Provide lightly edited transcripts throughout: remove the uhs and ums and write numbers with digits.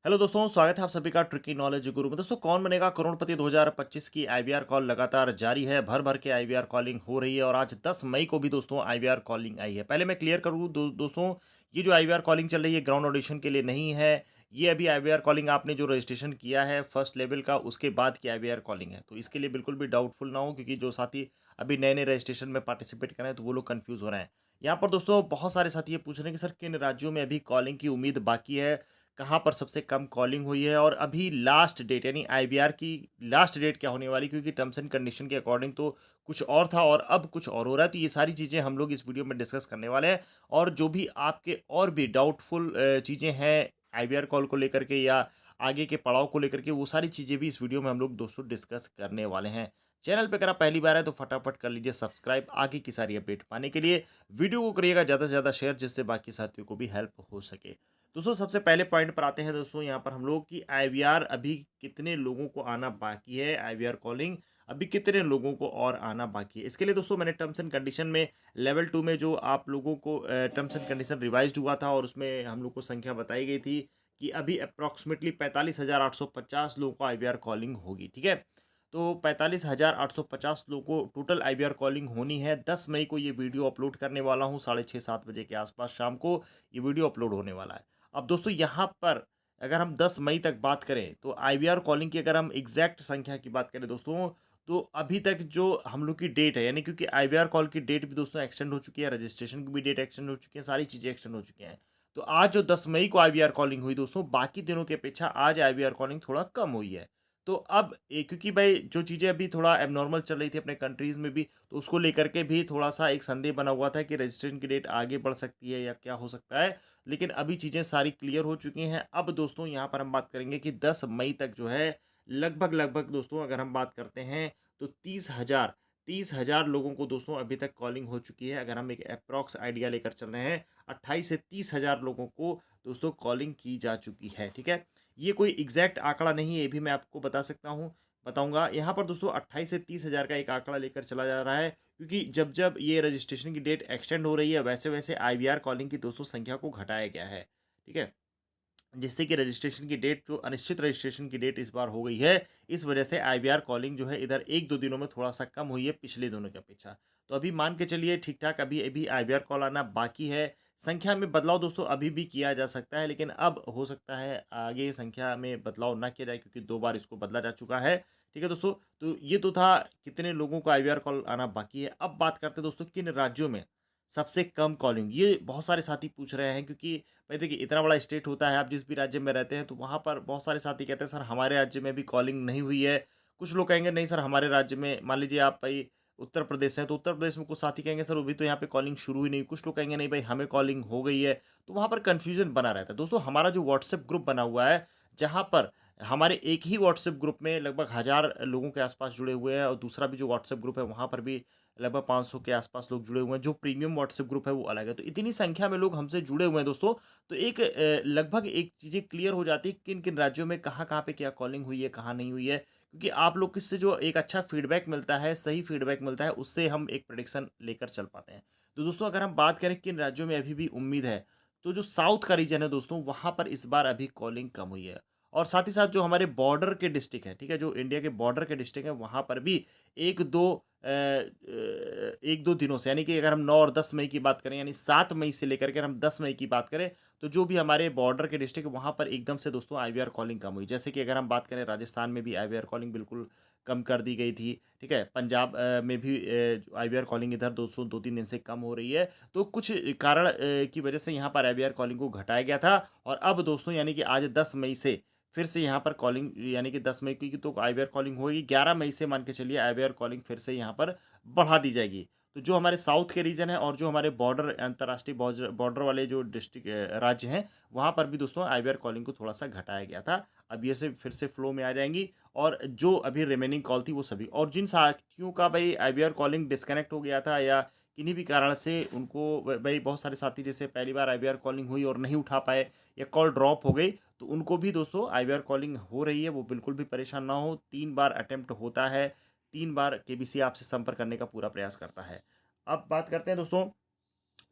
Hello दोस्तों, स्वागत है आप सभी का ट्रिकी नॉलेज गुरु में। दोस्तों, कौन बनेगा करोड़पति 2025 की आईवीआर कॉल लगातार जारी है। भर भर के आईवीआर कॉलिंग हो रही है और आज 10 मई को भी दोस्तों आईवीआर कॉलिंग आई है। पहले मैं क्लियर करूँ दोस्तों, ये जो आईवीआर कॉलिंग चल रही है ग्राउंड ऑडिशन के लिए नहीं है। ये अभी आईवीआर कॉलिंग आपने जो रजिस्ट्रेशन किया है फर्स्ट लेवल का, उसके बाद की आईवीआर कॉलिंग है। तो इसके लिए बिल्कुल भी डाउटफुल ना हो, क्योंकि जो साथी अभी नए नए रजिस्ट्रेशन में पार्टिसिपेट कर रहे हैं तो वो लोग कन्फ्यूज हो रहे हैं। यहाँ पर दोस्तों बहुत सारे साथी ये पूछ रहे हैं कि सर किन राज्यों में अभी कॉलिंग की उम्मीद बाकी है, कहाँ पर सबसे कम कॉलिंग हुई है और अभी लास्ट डेट यानी आईवीआर की लास्ट डेट क्या होने वाली, क्योंकि टर्म्स एंड कंडीशन के अकॉर्डिंग तो कुछ और था और अब कुछ और हो रहा है। तो ये सारी चीज़ें हम लोग इस वीडियो में डिस्कस करने वाले हैं और जो भी आपके और भी डाउटफुल चीज़ें हैं आईवीआर कॉल को लेकर के या आगे के पड़ाव को लेकर के, वो सारी चीज़ें भी इस वीडियो में हम लोग दोस्तों डिस्कस करने वाले हैं। चैनल पे अगर आप पहली बार है तो फटाफट कर लीजिए सब्सक्राइब आगे की सारी अपडेट पाने के लिए। वीडियो को करिएगा ज़्यादा से ज़्यादा शेयर, जिससे बाकी साथियों को भी हेल्प हो सके। दोस्तों सबसे पहले पॉइंट पर आते हैं दोस्तों, यहाँ पर हम लोग कि आईवीआर अभी कितने लोगों को आना बाकी है, आईवीआर कॉलिंग अभी कितने लोगों को और आना बाकी है। इसके लिए दोस्तों मैंने टर्म्स एंड कंडीशन में लेवल 2 में जो आप लोगों को टर्म्स एंड कंडीशन रिवाइज्ड हुआ था और उसमें हम लोग को संख्या बताई गई थी कि अभी अप्रॉक्सीमेटली 45,850 लोगों को आईवीआर कॉलिंग होगी। ठीक है, तो 45,850 लोगों को टोटल आईवीआर कॉलिंग होनी है। 10 मई को ये वीडियो अपलोड करने वाला हूँ, 6:30-7 बजे के आसपास शाम को ये वीडियो अपलोड होने वाला है। अब दोस्तों यहाँ पर अगर हम 10 मई तक बात करें तो आईवीआर कॉलिंग की अगर हम एग्जैक्ट संख्या की बात करें दोस्तों, तो अभी तक जो हम लोग की डेट है, यानी क्योंकि आईवीआर कॉल की डेट भी दोस्तों एक्सटेंड हो चुकी है, रजिस्ट्रेशन की भी डेट एक्सटेंड हो चुकी है, सारी चीज़ें एक्सटेंड हो चुकी हैं। तो आज जो 10 मई को आईवीआर कॉलिंग हुई दोस्तों, बाकी दिनों की अपेक्षा आज आईवीआर कॉलिंग थोड़ा कम हुई है। तो अब क्योंकि भाई जो चीज़ें अभी थोड़ा एबनॉर्मल चल रही थी अपने कंट्रीज़ में भी, तो उसको लेकर के भी थोड़ा-सा एक संदेह बना हुआ था कि रजिस्ट्रेशन की डेट आगे बढ़ सकती है या क्या हो सकता है। लेकिन अभी चीज़ें सारी क्लियर हो चुकी हैं। अब दोस्तों यहाँ पर हम बात करेंगे कि 10 मई तक जो है लगभग-लगभग दोस्तों अगर हम बात करते हैं तो 30,000 लोगों को दोस्तों अभी तक कॉलिंग हो चुकी है। अगर हम एक एप्रॉक्स आइडिया लेकर चल रहे हैं, 28 से 30,000 लोगों को दोस्तों कॉलिंग की जा चुकी है। ठीक है? ये कोई एग्जैक्ट आंकड़ा नहीं है, ये भी मैं आपको बता सकता हूँ, बताऊँगा। यहाँ पर दोस्तों 28 से 30,000 का एक आंकड़ा लेकर चला जा रहा है, क्योंकि जब-जब ये रजिस्ट्रेशन की डेट एक्सटेंड हो रही है, वैसे-वैसे आईवीआर कॉलिंग की दोस्तों संख्या को घटाया गया है। ठीक है? जिससे कि रजिस्ट्रेशन की डेट जो अनिश्चित रजिस्ट्रेशन की डेट इस बार हो गई है, इस वजह से आईवीआर कॉलिंग जो है इधर 1-2 दिनों में थोड़ा-सा कम हुई है पिछले दिनों की अपेक्षा। तो अभी मान के चलिए ठीक-ठाक अभी अभी आईवीआर कॉल आना बाकी है। संख्या में बदलाव दोस्तों अभी भी किया जा सकता है, लेकिन अब हो सकता है आगे संख्या में बदलाव ना किया जाए, क्योंकि 2 बार इसको बदला जा चुका है। ठीक है दोस्तों? तो ये तो था कितने लोगों को आईवीआर कॉल आना बाकी है। अब बात करते हैं दोस्तों किन राज्यों में सबसे कम कॉलिंग, ये बहुत सारे साथी पूछ रहे हैं, क्योंकि भाई देखिए इतना बड़ा स्टेट होता है, आप जिस भी राज्य में रहते हैं तो वहाँ पर बहुत सारे साथी कहते हैं सर हमारे राज्य में भी कॉलिंग नहीं हुई है। कुछ लोग कहेंगे नहीं सर हमारे राज्य में, मान लीजिए आप भाई उत्तर प्रदेश हैं तो उत्तर प्रदेश में कुछ साथी कहेंगे सर अभी तो यहाँ पे कॉलिंग शुरू ही नहीं। कुछ लोग कहेंगे नहीं भाई हमें कॉलिंग हो गई है। तो वहाँ पर कन्फ्यूजन बना रहता है। दोस्तों हमारा जो व्हाट्सएप ग्रुप बना हुआ है, जहाँ पर हमारे एक ही व्हाट्सएप ग्रुप में लगभग 1000 लोगों के आसपास जुड़े हुए हैं और दूसरा भी जो व्हाट्सएप ग्रुप है वहाँ पर भी लगभग 500 के आसपास लोग जुड़े हुए हैं। जो प्रीमियम व्हाट्सएप ग्रुप है वो अलग है। तो इतनी संख्या में लोग हमसे जुड़े हुए हैं दोस्तों, तो एक लगभग एक चीज़ें क्लियर हो जाती है किन-किन राज्यों में कहाँ-कहाँ पे क्या कॉलिंग हुई है, कहाँ नहीं हुई है। क्योंकि आप लोग किससे जो एक अच्छा फीडबैक मिलता है, सही फीडबैक मिलता है, उससे हम एक प्रेडिक्शन लेकर चल पाते हैं। तो दोस्तों अगर हम बात करें किन राज्यों में अभी भी उम्मीद है, तो जो साउथ का रीजन है दोस्तों, वहाँ पर इस बार अभी कॉलिंग कम हुई है। और साथ ही साथ जो हमारे बॉर्डर के डिस्ट्रिक्ट हैं, ठीक है? जो इंडिया के बॉर्डर के डिस्ट्रिक्ट हैं, वहाँ पर भी 1-2 1-2 दिनों से, यानी कि अगर हम 9 और 10 मई की बात करें, यानी 7 मई से लेकर के हम 10 मई की बात करें, तो जो भी हमारे बॉर्डर के डिस्ट्रिक्ट है, वहाँ पर एकदम से दोस्तों आईवीआर कॉलिंग कम हुई। जैसे कि अगर हम बात करें राजस्थान में भी आईवीआर कॉलिंग बिल्कुल कम कर दी गई थी, ठीक है? पंजाब में भी आईवीआर कॉलिंग इधर 200 2-3 दिन से कम हो रही है। तो कुछ कारण की वजह से यहाँ पर आईवीआर कॉलिंग को घटाया गया था और अब दोस्तों यानी कि आज 10 मई से फिर से यहाँ पर कॉलिंग, यानी कि 10 मई की तो आईवीआर कॉलिंग होगी, 11 मई से मान के चलिए आईवीआर कॉलिंग फिर से यहाँ पर बढ़ा दी जाएगी। तो जो हमारे साउथ के रीजन है और जो हमारे बॉर्डर अंतर्राष्ट्रीय बॉर्डर वाले जो डिस्ट्रिक्ट राज्य हैं, वहाँ पर भी दोस्तों आईवीआर कॉलिंग को थोड़ा-सा घटाया गया था। अब ये से फिर से फ्लो में आ जाएँगी और जो अभी रिमेनिंग कॉल थी वो सभी, और जिन साथियों का भई आईवीआर कॉलिंग डिस्कनेक्ट हो गया था या किन्हीं भी कारण से उनको भई बहुत सारे साथी जैसे पहली बार आईवीआर कॉलिंग हुई और नहीं उठा पाए या कॉल ड्रॉप हो गई, तो उनको भी दोस्तों आईवीआर कॉलिंग हो रही है, वो बिल्कुल भी परेशान ना हो। 3 बार अटेम्प्ट होता है, 3 बार केबीसी आपसे संपर्क करने का पूरा प्रयास करता है। अब बात करते हैं दोस्तों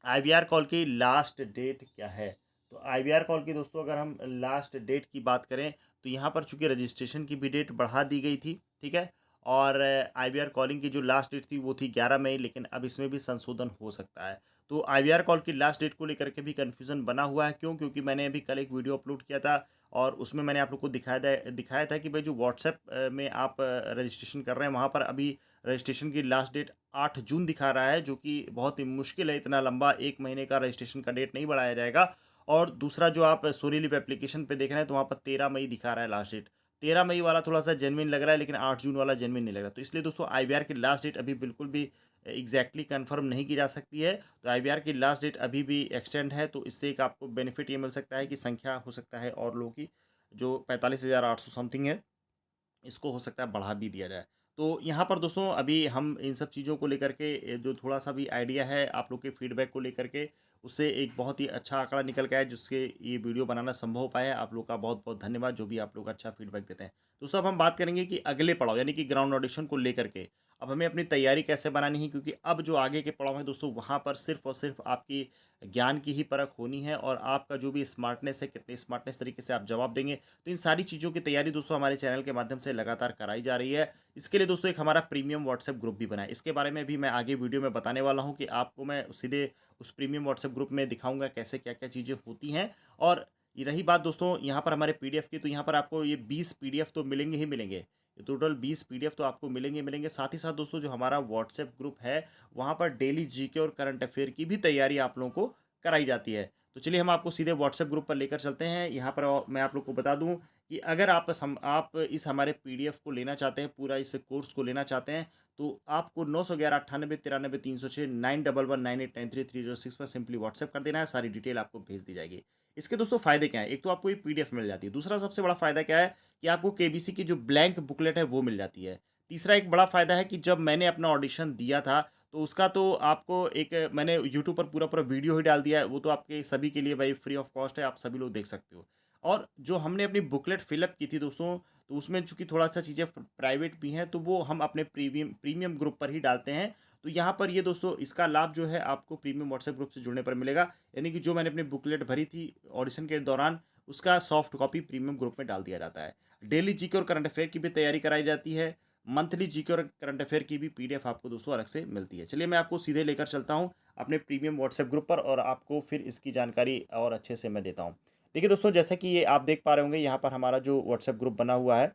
आईवीआर कॉल की लास्ट डेट क्या है? तो आईवीआर कॉल की दोस्तों अगर हम लास्ट डेट की बात करें तो यहाँ पर चूंकि रजिस्ट्रेशन की भी डेट बढ़ा दी गई थी, ठीक है। और आईवीआर कॉलिंग की जो लास्ट डेट थी वो थी 11 मई, लेकिन अब इसमें भी संशोधन हो सकता है। तो आईवीआर कॉल की लास्ट डेट को लेकर के भी कन्फ्यूज़न बना हुआ है। क्यों? क्योंकि मैंने अभी कल एक वीडियो अपलोड किया था और उसमें मैंने आप लोग को दिखाया था कि भाई जो व्हाट्सएप में आप रजिस्ट्रेशन कर रहे हैं वहाँ पर अभी रजिस्ट्रेशन की लास्ट डेट 8 जून दिखा रहा है, जो कि बहुत ही मुश्किल है। इतना लंबा 1 महीने का रजिस्ट्रेशन का डेट नहीं बढ़ाया जाएगा। और दूसरा जो आप सोनी लिव एप्लीकेशन पे देख रहे हैं तो वहाँ पर 13 मई दिखा रहा है लास्ट डेट। 13 मई वाला थोड़ा-सा जेनुइन लग रहा है, लेकिन 8 जून वाला जेनुइन नहीं लग रहा। तो इसलिए दोस्तों आईवीआर की लास्ट डेट अभी बिल्कुल भी एग्ज़ैक्टली कन्फर्म नहीं की जा सकती है। तो आईवीआर की लास्ट डेट अभी भी एक्सटेंड है, तो इससे एक आपको बेनिफिट ये मिल सकता है कि संख्या हो सकता है और लोगों की जो 45,800 समथिंग है, इसको हो सकता है बढ़ा भी दिया जाए। तो यहाँ पर दोस्तों अभी हम इन सब चीज़ों को लेकर के जो थोड़ा-सा भी आइडिया है आप लोग के फीडबैक को लेकर के, उससे एक बहुत ही अच्छा आंकड़ा निकल के आया जिससे ये वीडियो बनाना संभव हो पाया। आप लोग का बहुत-बहुत धन्यवाद जो भी आप लोग अच्छा फीडबैक देते हैं। दोस्तों अब हम बात करेंगे कि अगले पड़ाव यानी कि ग्राउंड ऑडिशन को लेकर के अब हमें अपनी तैयारी कैसे बनानी है, क्योंकि अब जो आगे के पड़ाव हैं दोस्तों वहाँ पर सिर्फ़ और सिर्फ़ आपकी ज्ञान की ही परख होनी है और आपका जो भी स्मार्टनेस है, कितने स्मार्टनेस तरीके से आप जवाब देंगे। तो इन सारी चीज़ों की तैयारी दोस्तों हमारे चैनल के माध्यम से लगातार कराई जा रही है। इसके लिए दोस्तों एक हमारा प्रीमियम व्हाट्सएप ग्रुप भी बना है। इसके बारे में भी मैं आगे वीडियो में बताने वाला हूँ कि आपको मैं सीधे उस प्रीमियम व्हाट्सएप ग्रुप में दिखाऊँगा कैसे क्या-क्या चीज़ें होती हैं। और ये रही बात दोस्तों यहाँ पर हमारे पीडीएफ की, तो यहाँ पर आपको ये 20 पीडीएफ तो मिलेंगे ही मिलेंगे। ये टोटल 20 पीडीएफ तो आपको मिलेंगे ही मिलेंगे। साथ ही साथ दोस्तों जो हमारा व्हाट्सएप ग्रुप है, वहाँ पर डेली जीके और करंट अफेयर की भी तैयारी आप लोगों को कराई जाती है। तो चलिए हम आपको सीधे व्हाट्सएप ग्रुप पर लेकर चलते हैं। यहाँ पर मैं आप लोग को बता दूँ कि अगर आप इस हमारे पीडीएफ को लेना चाहते हैं, पूरा इस कोर्स को लेना चाहते हैं, तो आपको 911-98-93-306 9119893306 पर सिंपली व्हाट्सएप कर देना है, सारी डिटेल आपको भेज दी जाएगी। इसके दोस्तों फ़ायदे क्या हैं? एक तो आपको ये पीडीएफ मिल जाती है, दूसरा सबसे बड़ा फ़ायदा क्या है कि आपको केबीसी की जो ब्लैंक बुकलेट है वो मिल जाती है। तीसरा एक बड़ा फ़ायदा है कि जब मैंने अपना ऑडिशन दिया था, तो उसका तो आपको एक मैंने यूट्यूब पर पूरा-पूरा वीडियो ही डाल दिया है, वो तो आपके सभी के लिए भाई फ्री ऑफ कॉस्ट है, आप सभी लोग देख सकते हो। और जो हमने अपनी बुकलेट फ़िल अप की थी दोस्तों, तो उसमें चूँकि थोड़ा-सा चीज़ें प्राइवेट भी हैं, तो वो हम अपने प्रीमियम ग्रुप पर ही डालते हैं। तो यहाँ पर ये दोस्तों इसका लाभ जो है आपको प्रीमियम व्हाट्सएप ग्रुप से जुड़ने पर मिलेगा। यानी कि जो मैंने अपनी बुकलेट भरी थी ऑडिशन के दौरान, उसका सॉफ्ट कॉपी प्रीमियम ग्रुप में डाल दिया जाता है। डेली जीके और करंट अफेयर की भी तैयारी कराई जाती है। मंथली जीके और करंट अफेयर की भी पीडीएफ आपको दोस्तों अलग से मिलती है। चलिए मैं आपको सीधे लेकर चलता हूँ अपने प्रीमियम व्हाट्सएप ग्रुप पर और आपको फिर इसकी जानकारी और अच्छे से मैं देता हूँ। देखिए दोस्तों जैसे कि ये आप देख पा रहे होंगे यहाँ पर हमारा जो व्हाट्सएप ग्रुप बना हुआ है,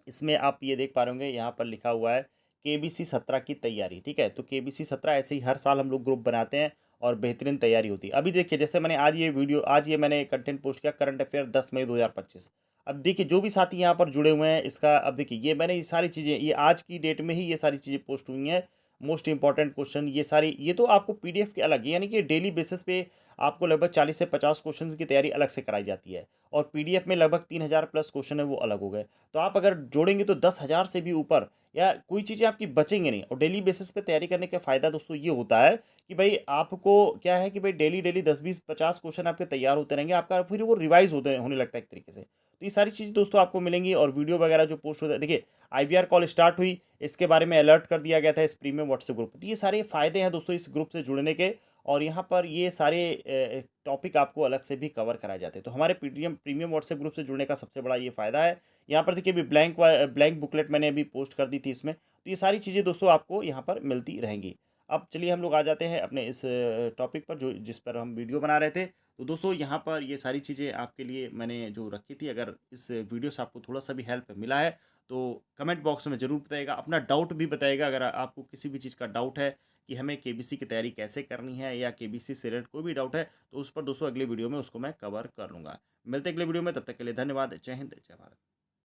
इसमें आप ये देख पा रहे होंगे यहाँ पर लिखा हुआ है केबीसी 17 की तैयारी, ठीक है। तो केबीसी 17 ऐसे ही हर साल हम लोग ग्रुप बनाते हैं और बेहतरीन तैयारी होती है। अभी देखिए जैसे मैंने आज ये मैंने कंटेंट पोस्ट किया करंट अफेयर 10 मई 2025। अब देखिए जो भी साथी यहाँ पर जुड़े हुए हैं इसका अब देखिए ये मैंने ये सारी चीज़ें ये आज की डेट में ही ये सारी चीज़ें पोस्ट हुई हैं। मोस्ट इंपॉर्टेंट क्वेश्चन ये सारी ये तो आपको पीडीएफ के अलग यानी कि डेली बेसिस पे आपको लगभग 40 से 50 क्वेश्चंस की तैयारी अलग से कराई जाती है और पीडीएफ में लगभग 3000 प्लस क्वेश्चन है वो अलग हो गए। तो आप अगर जोड़ेंगे तो 10,000 से भी ऊपर या कोई चीज़ें आपकी बचेंगे नहीं। और डेली बेसिस पे तैयारी करने का फ़ायदा दोस्तों ये होता है कि भाई आपको क्या है कि भाई डेली डेली 10-20-50 क्वेश्चन आपके तैयार होते रहेंगे, आपका फिर वो रिवाइज होते होने लगता है एक तरीके से। तो ये सारी चीज़ दोस्तों आपको मिलेंगी और वीडियो वगैरह जो पोस्ट होता है देखिए आईवीआर कॉल स्टार्ट हुई, इसके बारे में अलर्ट कर दिया गया था इस प्रीमियम व्हाट्सएप ग्रुप। तो ये सारे फ़ायदे हैं दोस्तों इस ग्रुप से जुड़ने के और यहाँ पर ये सारे टॉपिक आपको अलग से भी कवर कराए जाते हैं। तो हमारे प्रीमियम व्हाट्सएप ग्रुप से जुड़ने का सबसे बड़ा ये फ़ायदा है। यहाँ पर देखिए अभी ब्लैंक बुकलेट मैंने अभी पोस्ट कर दी थी इसमें। तो ये सारी चीज़ें दोस्तों आपको यहाँ पर मिलती रहेंगी। अब चलिए हम लोग आ जाते हैं अपने इस टॉपिक पर जो जिस पर हम वीडियो बना रहे थे। तो दोस्तों यहाँ पर ये सारी चीज़ें आपके लिए मैंने जो रखी थी, अगर इस वीडियो से आपको थोड़ा-सा भी हेल्प मिला है, तो कमेंट बॉक्स में ज़रूर बताइएगा। अपना डाउट भी बताइएगा अगर आपको किसी भी चीज़ का डाउट है कि हमें केबीसी की तैयारी कैसे करनी है या केबीसी से रिलेटेड कोई भी डाउट है, तो उस पर दोस्तों अगले वीडियो में उसको मैं कवर कर लूँगा। मिलते हैं अगले वीडियो में, तब तक के लिए धन्यवाद। जय हिंद, जय भारत।